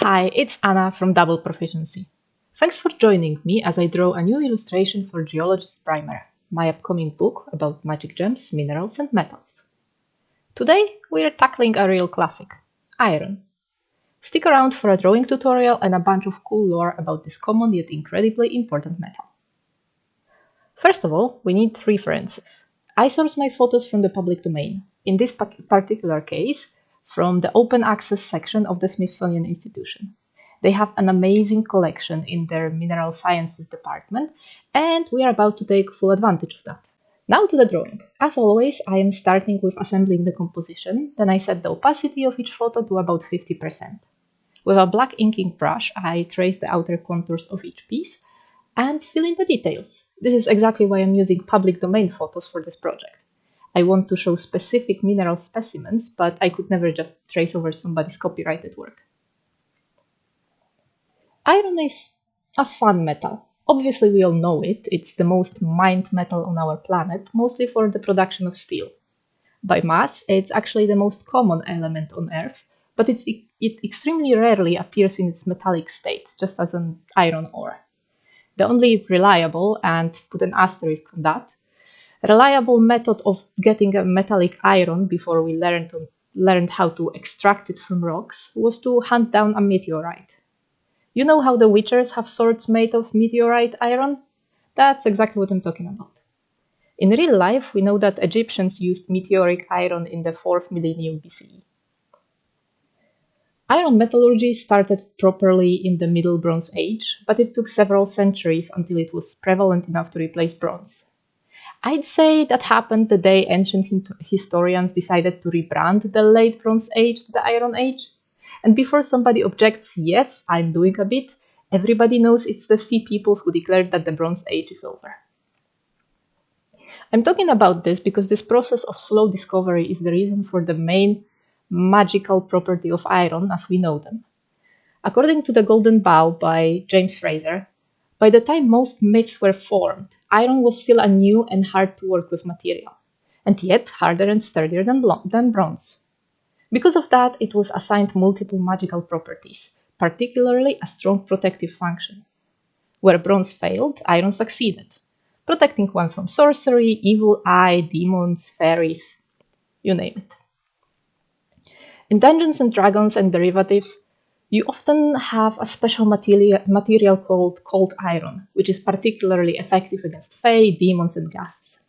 Hi, it's Anna from Double Proficiency. Thanks for joining me as I draw a new illustration for Geologists Primer, my upcoming book about magic gems, minerals and metals. Today we are tackling a real classic, iron. Stick around for a drawing tutorial and a bunch of cool lore about this common yet incredibly important metal. First of all, we need references. I source my photos from the public domain, in this particular case, from the open access section of the Smithsonian Institution. They have an amazing collection in their mineral sciences department, and we are about to take full advantage of that. Now to the drawing. As always, I am starting with assembling the composition, then I set the opacity of each photo to about 50%. With a black inking brush, I trace the outer contours of each piece and fill in the details. This is exactly why I'm using public domain photos for this project. I want to show specific mineral specimens, but I could never just trace over somebody's copyrighted work. Iron is a fun metal. Obviously, we all know it. It's the most mined metal on our planet, mostly for the production of steel. By mass, it's actually the most common element on Earth, but it extremely rarely appears in its metallic state, just as an iron ore. The only reliable, and put an asterisk on that, reliable method of getting a metallic iron before we learned how to extract it from rocks was to hunt down a meteorite. You know how the witchers have swords made of meteorite iron? That's exactly what I'm talking about. In real life, we know that Egyptians used meteoric iron in the 4th millennium BCE. Iron metallurgy started properly in the Middle Bronze Age, but it took several centuries until it was prevalent enough to replace bronze. I'd say that happened the day ancient historians decided to rebrand the Late Bronze Age to the Iron Age. And before somebody objects, yes, I'm doing a bit, everybody knows it's the Sea Peoples who declared that the Bronze Age is over. I'm talking about this because this process of slow discovery is the reason for the main magical property of iron as we know them. According to The Golden Bough by James Fraser, by the time most myths were formed, iron was still a new and hard to work with material, and yet harder and sturdier than bronze. Because of that, it was assigned multiple magical properties, particularly a strong protective function. Where bronze failed, iron succeeded, protecting one from sorcery, evil eye, demons, fairies, you name it. In Dungeons & Dragons and derivatives, you often have a special material called cold iron, which is particularly effective against fae, demons, and ghasts.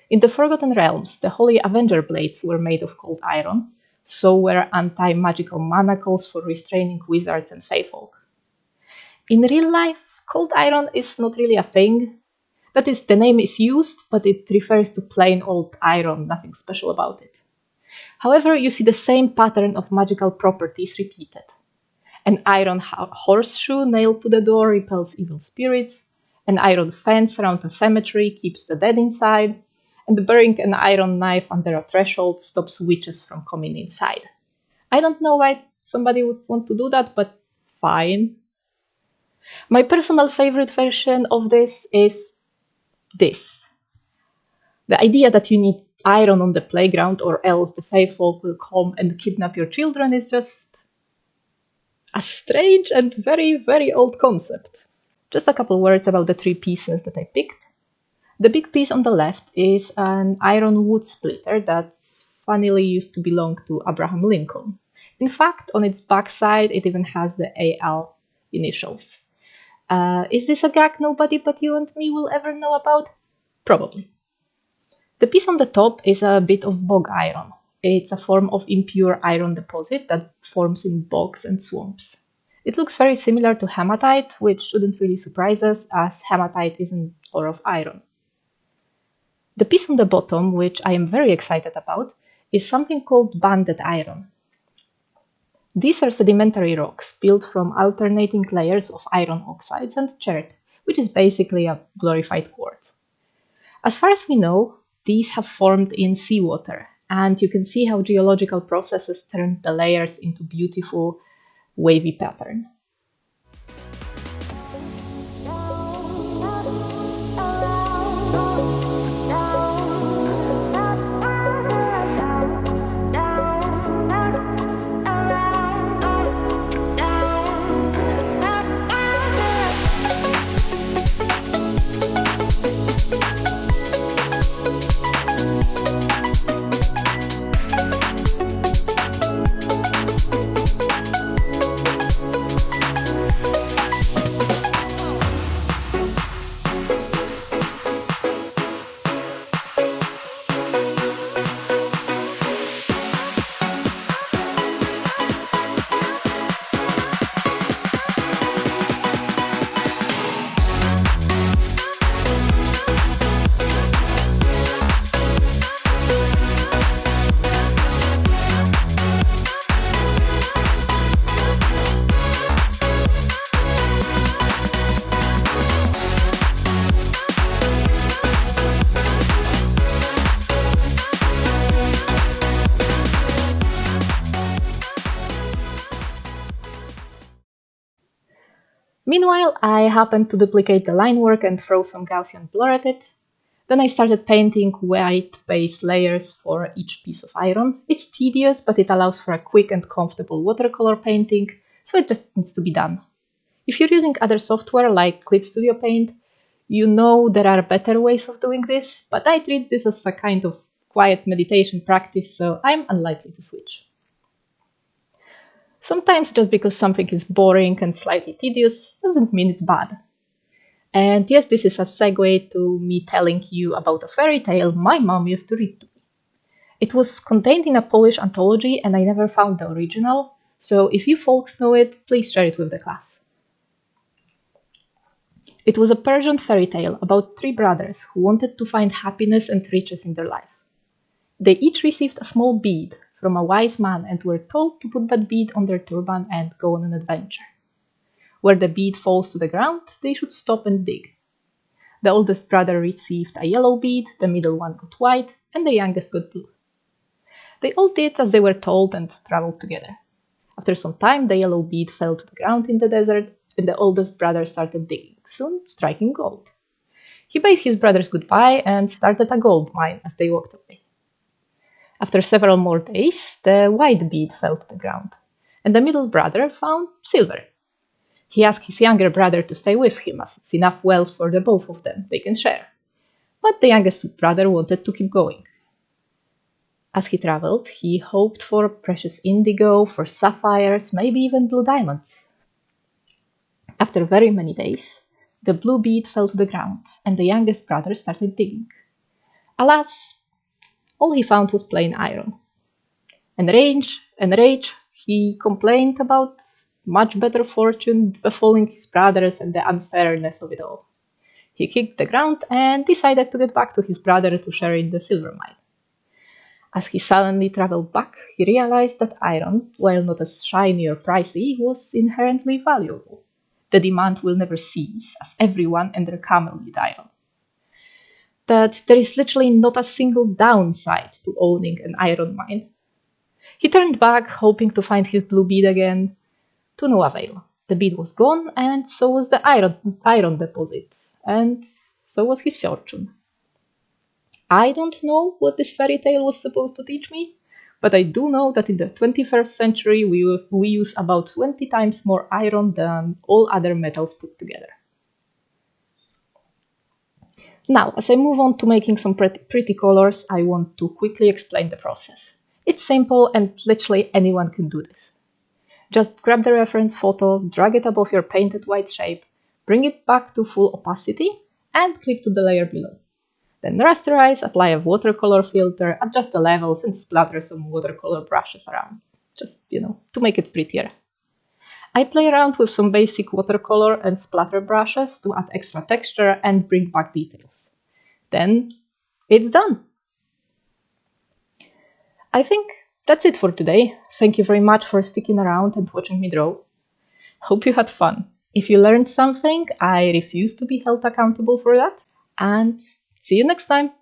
In the Forgotten Realms, the Holy Avenger blades were made of cold iron, so were anti-magical manacles for restraining wizards and fae folk. In real life, cold iron is not really a thing. That is, the name is used, but it refers to plain old iron, nothing special about it. However, you see the same pattern of magical properties repeated. An iron horseshoe nailed to the door repels evil spirits, an iron fence around a cemetery keeps the dead inside, and burying an iron knife under a threshold stops witches from coming inside. I don't know why somebody would want to do that, but fine. My personal favorite version of this is this. The idea that you need iron on the playground or else the fae folk will come and kidnap your children is just a strange and very, very old concept. Just a couple words about the 3 pieces that I picked. The big piece on the left is an iron wood splitter that's funnily used to belong to Abraham Lincoln. In fact, on its backside, it even has the AL initials. Is this a gag nobody but you and me will ever know about? Probably. The piece on the top is a bit of bog iron. It's a form of impure iron deposit that forms in bogs and swamps. It looks very similar to hematite, which shouldn't really surprise us, as hematite is an ore of iron. The piece on the bottom, which I am very excited about, is something called banded iron. These are sedimentary rocks built from alternating layers of iron oxides and chert, which is basically a glorified quartz. As far as we know, these have formed in seawater, and you can see how geological processes turned the layers into beautiful, wavy pattern. Meanwhile, I happened to duplicate the line work and throw some Gaussian blur at it. Then I started painting white base layers for each piece of iron. It's tedious, but it allows for a quick and comfortable watercolor painting, so it just needs to be done. If you're using other software like Clip Studio Paint, you know there are better ways of doing this, but I treat this as a kind of quiet meditation practice, so I'm unlikely to switch. Sometimes just because something is boring and slightly tedious doesn't mean it's bad. And yes, this is a segue to me telling you about a fairy tale my mom used to read to me. It was contained in a Polish anthology and I never found the original, so if you folks know it, please share it with the class. It was a Persian fairy tale about three brothers who wanted to find happiness and riches in their life. They each received a small bead from a wise man and were told to put that bead on their turban and go on an adventure. Where the bead falls to the ground, they should stop and dig. The oldest brother received a yellow bead, the middle one got white, and the youngest got blue. They all did as they were told and traveled together. After some time, the yellow bead fell to the ground in the desert, and the oldest brother started digging, soon striking gold. He bade his brothers goodbye and started a gold mine as they walked away. After several more days, the white bead fell to the ground, and the middle brother found silver. He asked his younger brother to stay with him, as it's enough wealth for the both of them, they can share. But the youngest brother wanted to keep going. As he traveled, he hoped for precious indigo, for sapphires, maybe even blue diamonds. After very many days, the blue bead fell to the ground, and the youngest brother started digging. Alas, all he found was plain iron. Enraged, he complained about much better fortune befalling his brothers and the unfairness of it all. He kicked the ground and decided to get back to his brother to share in the silver mine. As he sullenly traveled back, he realized that iron, while not as shiny or pricey, was inherently valuable. The demand will never cease, as everyone and their camel need iron. That there is literally not a single downside to owning an iron mine. He turned back, hoping to find his blue bead again, to no avail. The bead was gone, and so was the iron deposit, and so was his fortune. I don't know what this fairy tale was supposed to teach me, but I do know that in the 21st century we use about 20 times more iron than all other metals put together. Now, as I move on to making some pretty colors, I want to quickly explain the process. It's simple and literally anyone can do this. Just grab the reference photo, drag it above your painted white shape, bring it back to full opacity, and clip to the layer below. Then rasterize, apply a watercolor filter, adjust the levels, and splatter some watercolor brushes around, just, to make it prettier. I play around with some basic watercolor and splatter brushes to add extra texture and bring back details. Then it's done! I think that's it for today. Thank you very much for sticking around and watching me draw. Hope you had fun. If you learned something, I refuse to be held accountable for that. And see you next time!